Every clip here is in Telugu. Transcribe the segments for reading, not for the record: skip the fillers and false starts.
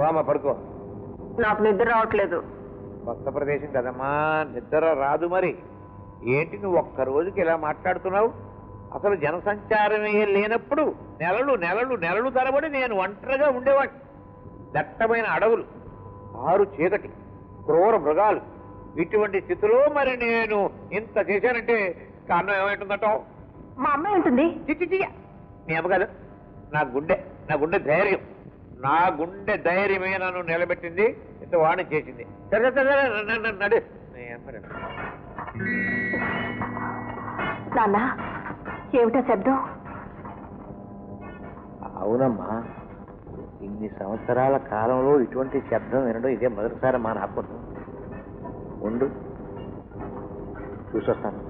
అమ్మా పడుకో. నాకు నిద్ర రావట్లేదు. కొత్త ప్రదేశం కదమ్మా, నిద్ర రాదు. మరి ఏంటి నువ్వు ఒక్క రోజుకి ఇలా మాట్లాడుతున్నావు? అసలు జనసంచారమే లేనప్పుడు నెలలు నెలలు నెలలు తరబడి నేను ఒంటరిగా ఉండేవాడిని. దట్టమైన అడవులు, ఆరు చీకటి, క్రూర మృగాలు, ఇటువంటి స్థితిలో మరి నేను ఇంత చేశానంటే కారణం ఏమైంటుందటో? మా అమ్మాయి ఉంటుంది. చిచ్చియ్య నీ అమ్మ కాదు, నా గుండె ధైర్యం. నా గుండె ధైర్యమే నన్ను నిలబెట్టింది, ఇంత వాణి చేసింది. సరే సరే నడు. నాన్న, ఏమిటా శబ్దం? అవునమ్మా, ఇన్ని సంవత్సరాల కాలంలో ఇటువంటి శబ్దం వినడం ఇదే మొదటిసారి మా నాకు. ఉండు, చూసొస్తాను.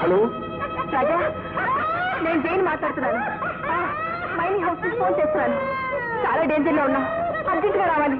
హలో రాజా, నేను జైన్ మాట్లాడుతున్నాను. మైనింగ్ హౌస్ కి ఫోన్ చేస్తున్నాను. చాలా డేంజర్ లో ఉన్నా, అర్జెంట్ గా రావాలి.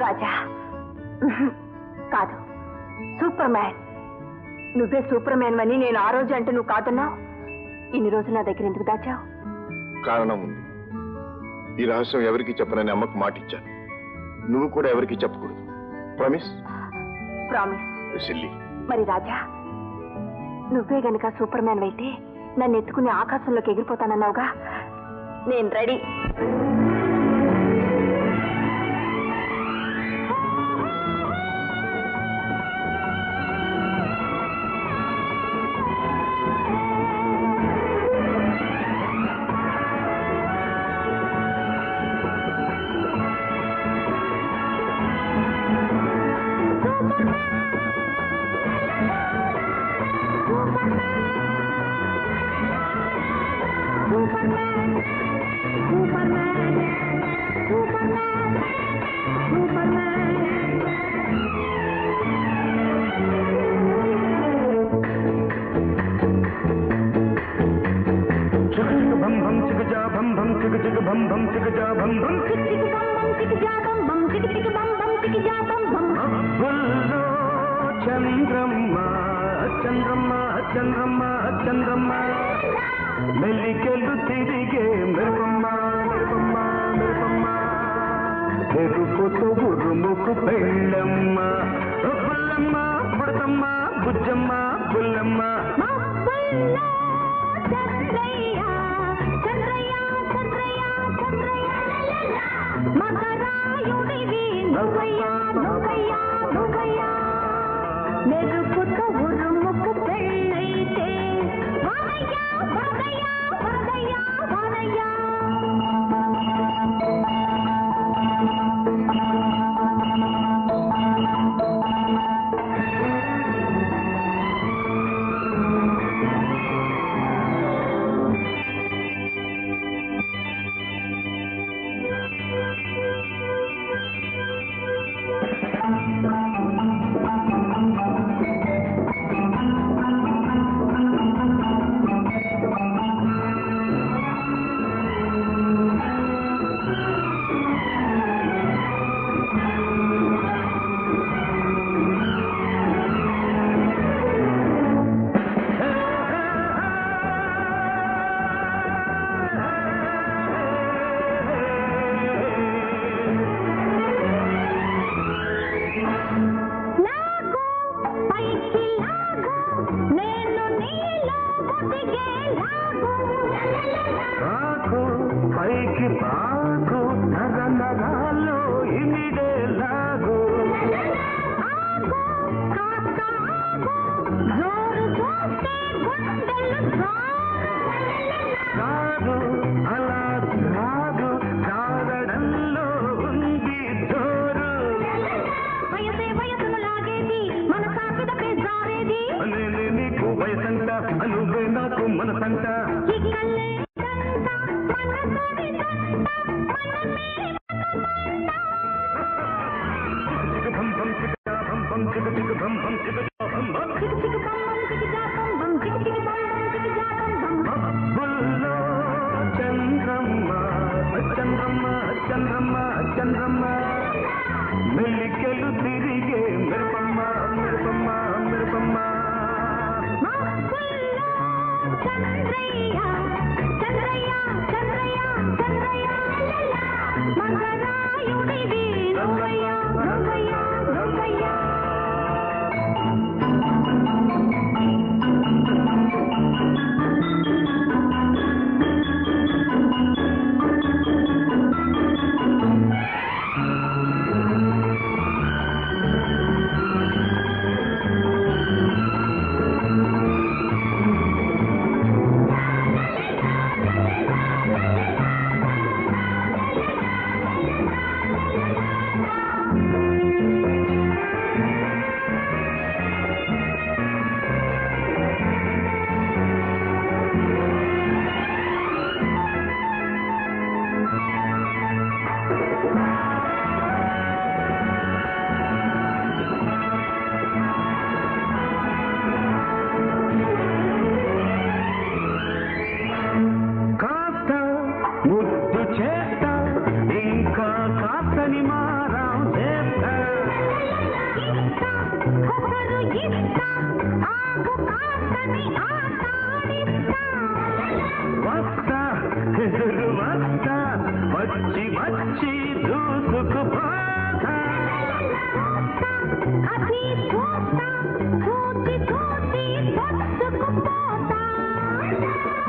రాజా కాదు, సూపర్ మ్యాన్. నువ్వే సూపర్ మ్యాన్ అని నేను ఆ రోజు అంటే నువ్వు కాదన్నావు. ఇన్ని రోజులు నా దగ్గర ఎందుకు దాచావు? కారణం ఉంది. ఈ రహస్యం ఎవరికి చెప్పనని అమ్మకు మాట ఇచ్చాను. నువ్వు కూడా ఎవరికి చెప్పకూడదు. ప్రామిస్? ప్రామిస్. సిల్లీ. మరి రాజా, నువ్వే గనక సూపర్ మ్యాన్ అయితే నన్ను ఎత్తుకుని ఆకాశంలోకి ఎగిరిపోతానన్నావుగా. నేను రెడీ. చంద్రమ్మ చంద్రమ్మ చంద్రమ్మ చంద్రమ్మ మెల్లికెళ్ళు తిరిగే మెరుపమ్మ మెరుపమ్మ మెరుపమ్మ మెరుపుతో ఉరుముకు పెళ్ళమ్మ బుల్లమ్మ బుడతమ్మ బుజ్జమ్మ బుల్లమ్మ మెరుపుతో ఉరుముకు పెళ్ళైతే వానయ్యా వరదయ్యా వరదయ్యా వానయ్యా. పైకి పాకు నగ నగాల్లో ఇమిడే లాగు కాదు అలా కాదు కారడంలో ఉంది జోరు వయసును లాగేది మన సాపిద పేజారేది నేనే నీకు వయసంట నువ్వే నాకు మనసంట చంద్రమ్మ చంద్రమ్మ చంద్రమ్మ చంద్రమ్మ మెల్లికెళ్ళు తిరిగే మెరుపమ్మ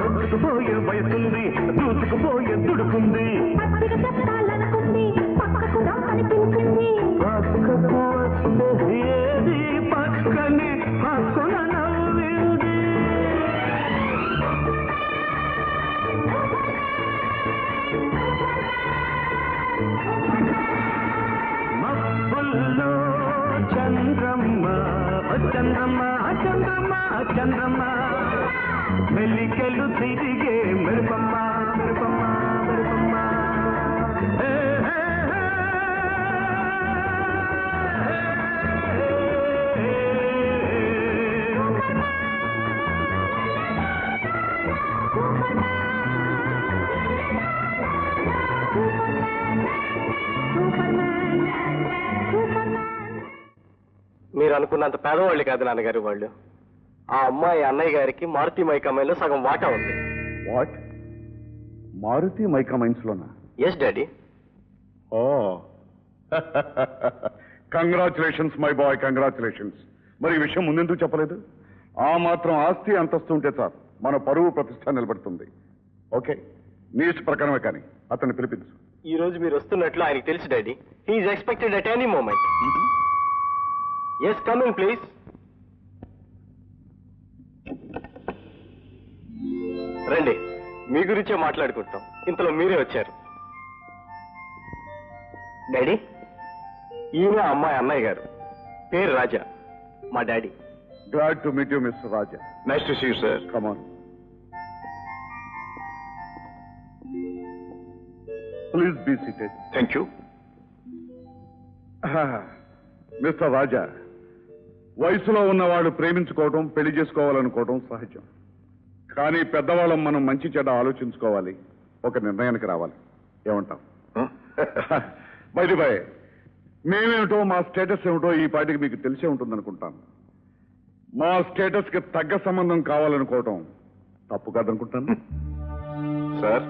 దూసుకుపోయే వయసుంది దూసుకుపోయే దుడుకుంది పక్కకు వస్తే ఏది పక్కనే పక్కన నవ్వింది మబ్బుల్లో చంద్రమ్మ చంద్రమ్మ చంద్రమ్మ చంద్రమ్మ మెల్లికెళ్ళు తిరిగే మెరుపమ్మ మెరుపమ్మ మెరుపమ్మ మీరు అనుకున్నంత పేదవాళ్ళు కాదు నాన్నగారు వాళ్ళు. ఆ అమ్మాయి అన్నయ్య గారికి మారుతి మైకామైన్లో సగం వాటా ఉంది. వాట్? మారుతి మైకామైన్స్ లోనా? Yes daddy. Oh congratulations my boy, congratulations. మరి ఈ విషయం ముందెందుకు చెప్పలేదు? ఆ మాత్రం ఆస్తి అంతస్తు ఉంటే చాలు, మన పరువు ప్రతిష్ట నిలబడుతుంది. ఓకే, నీ ఇష్ట ప్రకారమే, కానీ అతన్ని పిలిపించు. ఈ రోజు మీరు వస్తున్నట్లు ఆయనకి తెలుసు daddy. He is expected at any moment. Yes, come in please. రండి, మీ గురించే మాట్లాడుకుంటాం. ఇంతలో మీరే వచ్చారు. డాడీ, ఈయన అమ్మాయి అన్నయ్య గారు, పేరు రాజా, మా daddy. Glad to meet you, Mr. Raja. Nice to see you, sir. Come on. Please be seated. Thank you. Mister Raja, వయసులో ఉన్నవాళ్ళు ప్రేమించుకోవడం, పెళ్లి చేసుకోవాలనుకోవడం సహజం. కానీ పెద్దవాళ్ళం మనం మంచి చెడ్డ ఆలోచించుకోవాలి, ఒక నిర్ణయానికి రావాలి. ఏమంటాం? బై మేమేమిటో, మా స్టేటస్ ఏమిటో ఈ పాటికి మీకు తెలిసే ఉంటుందనుకుంటాను. మా స్టేటస్ కి తగ్గ సంబంధం కావాలనుకోవటం తప్పు కాదనుకుంటాను. సార్,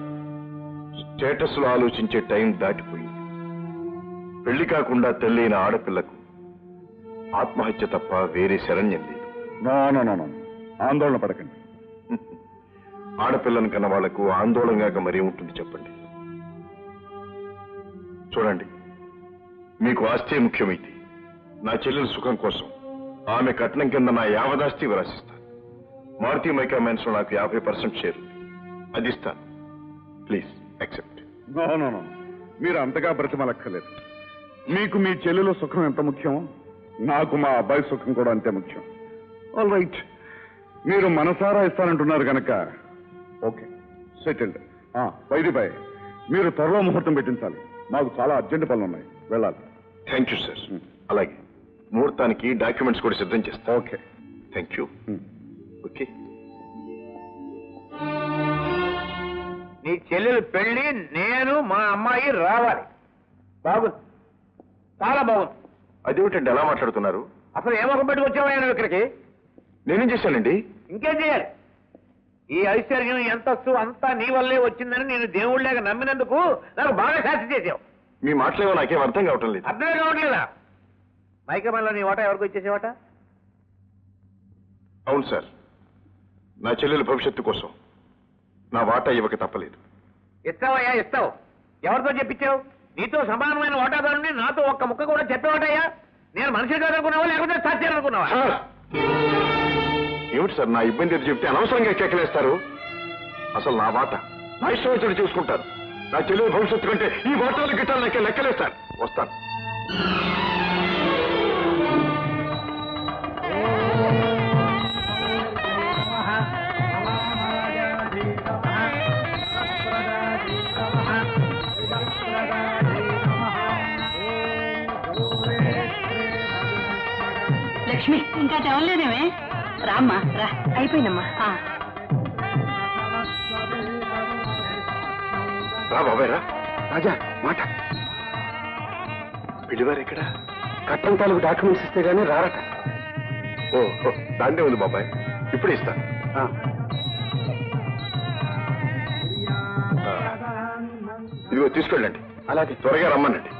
స్టేటస్ లో ఆలోచించే టైం దాటిపోయింది. పెళ్లి కాకుండా తల్లిన ఆడపిల్లకు ఆత్మహత్య తప్ప వేరే శరణ్యం లేదు. నో, ఆందోళన పడకండి. ఆడపిల్లను కన్న వాళ్లకు ఆందోళనగా మరీ ఉంటుంది చెప్పండి. చూడండి, మీకు ఆస్తి ముఖ్యమైతే నా చెల్లెల సుఖం కోసం ఆమె కట్నం కింద నా యావదాస్తి విరాసిస్తాను. మారుతి మైకామైన్స్ లో నాకు 50% షేర్ ఉంది, అది ఇస్తాను. Please accept. నో, మీరు అంతగా బ్రతిమలక్కర్లేదు. మీకు మీ చెల్లెల సుఖం ఎంత ముఖ్యం, నాకు మా అబ్బాయి సుఖం కూడా అంతే ముఖ్యం. ఆల్ రైట్, మీరు మనసారా ఇస్తానంటున్నారు కనుక ఓకే, సెటిల్డ్. బై మీరు త్వరలో ముహూర్తం పెట్టించాలి, మాకు చాలా అర్జెంట్ పనులు ఉన్నాయి, వెళ్ళాలి. Thank you sir. అలాగే ముహూర్తానికి డాక్యుమెంట్స్ కూడా సిద్ధం చేస్తా. Okay, thank you. ఓకే, నీ చెల్లెలు పెళ్లి నేను మా అమ్మాయి రావాలి. బాగుంది, చాలా బాగుంది. అదేమిటండి ఎలా మాట్లాడుతున్నారు? అసలు ఏమొక పెట్టుకొచ్చావా నువ్వు ఇక్కడికి? నేనేం చేశానండి? ఇంకేం చేయాలి? ఈ ఐశ్వర్యం ఎంతస్తు అంతా నీ వల్లే వచ్చిందని నేను దేవుళ్ళగా నమ్మినందుకు నాకు బాగా శాస్తి చేసావు. మీ మాటలేవో నాకేం అర్థం కావటం లేదు. అర్థమే కావట్లేదా? మైకమల్లో నీ వాటా ఎవరికి వచ్చేసేవాట? అవును సార్, నా చెల్లెల భవిష్యత్తు కోసం నా వాటా ఇవ్వక తప్పలేదు. ఇస్తావయ్యా, ఇస్తావు. ఎవరితో చెప్పించావు? నీతో సమానమైన వాటాదారుని నాతో ఒక్క ముక్క కూడా చెప్పేవాటయ్యా? నేను మనిషి కాదనుకున్నావా లేకపోతే సాధ్యాలనుకున్నావా? ఏమిటి సార్, నా ఇబ్బంది ఏదో చెప్తే అనవసరంగా కేకలేస్తారు? అసలు నా వాటా నా ఇష్టం వచ్చినట్టు చూసుకుంటారు. నా చెల్లెల భవిష్యత్తు కంటే ఈ వాటాలు గిట్టాలు లెక్కలేస్తారు. వస్తాను. లక్ష్మి, ఇంకా తెవలేదేమే? రామ్మా, రా. అయిపోయిందమ్మా. రా బాబాయ్, రా. రాజా మాట. పిలివారు ఇక్కడ కట్టం తాలూకు డాక్యుమెంట్స్ ఇస్తే గానీ రారట. ఓ దాందే ఉంది బాబాయ్, ఇప్పుడే ఇస్తా. ఇదిగో తీసుకెళ్ళండి. అలాగే. త్వరగా రమ్మనండి.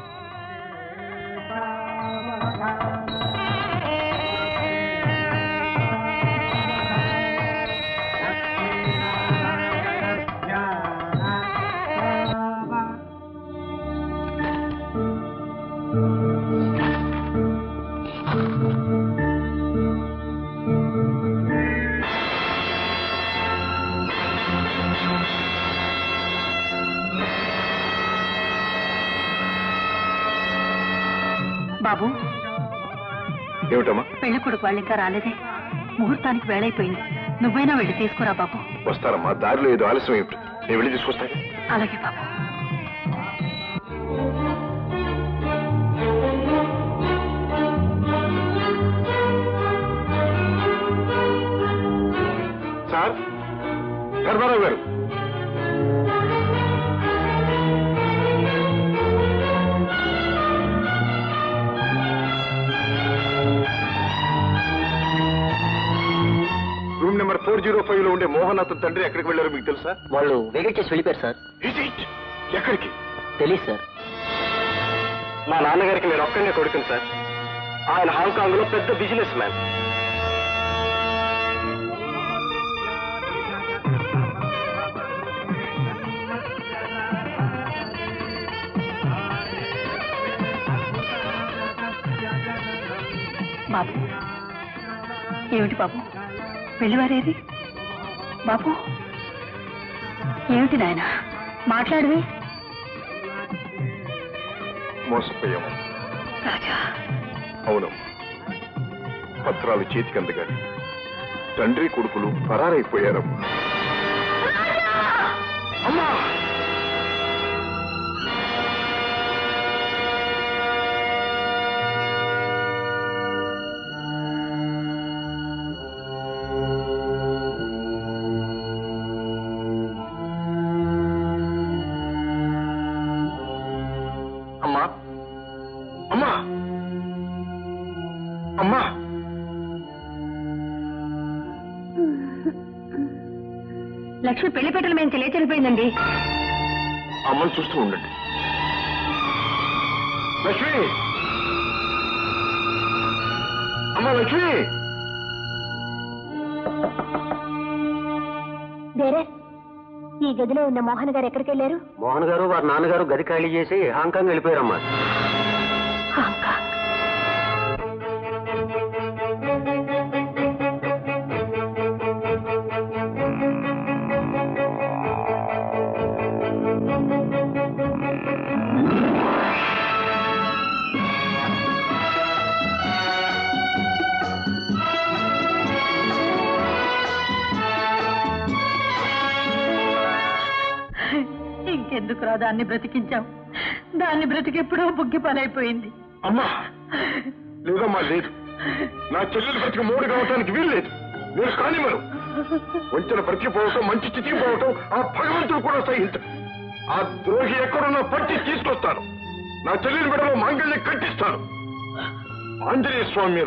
బాబు, ఏమిటమ్మా? పెళ్లి కొడుకు వాళ్ళు ఇంకా రాలేదే. ముహూర్తానికి వేళైపోయింది. నువ్వైనా వెళ్ళి తీసుకురా బాబు. వస్తారమ్మా, దారిలో ఏదో ఆలస్యం ఏమిటి? నేను వెళ్ళి తీసుకొస్తాను. అలాగే బాబు. సార్, ధర్మారావు గారు. రూమ్ నెంబర్ 405 లో ఉండే మోహన్ అతని తండ్రి ఎక్కడికి వెళ్ళారో మీకు తెలుసా? వాళ్ళు వెకెట్ చేసి వెళ్ళిపోయారు సార్. ఎక్కడికి? తెలియదు సార్. మా నాన్నగారికి నేను ఒక్కనే కొడుకుని సార్. ఆయన హాంకాంగ్ లో పెద్ద బిజినెస్ మ్యాన్. బాబు, ఏమిటి బాబు? పెళ్లివారేది బాబు? ఏమిటి నాయన, మాట్లాడవి. మోసపోయాము రాజా. అవునమ్మా, పత్రాలు చేతికి అందగాని తండ్రి కొడుకులు పరారైపోయారమ్మా. అమ్మా! అమ్మా! అమ్మా! లక్ష్మి పెళ్లిపెట్టలు మేము తెలియచనిపోయిందండి. అమ్మని చూస్తూ ఉండండి. లక్ష్మి! అమ్మా లక్ష్మి! వేరే ఈ గదిలో ఉన్న మోహన్ గారు ఎక్కడికి వెళ్ళారు? మోహన్ గారు వారి నాన్నగారు గది ఖాళీ చేసి హాంకాంగ్ వెళ్ళిపోయారమ్మా. హాంకాంగ్. ఇంకెందుకురా దాన్ని బ్రతికించావు? దాన్ని బ్రతికెప్పుడో బుగ్గి పనైపోయింది. అమ్మా! లేదమ్మా, లేదు. నా చెల్లెలు బ్రతికి మూడు కావటానికి వీల్లేదు. నేను కానివ్వను. వంచన బ్రతికిపోవటం, మంచి చితికిపోవటం ఆ భగవంతుడు కూడా సహించడు. ఆ ద్రోహి ఎక్కడున్నా పట్టి తీసుకొస్తాను. నా చెల్లెలి మెడలో మాంగళ్యం కట్టిస్తాను. ఆంజనేయ స్వామి మీద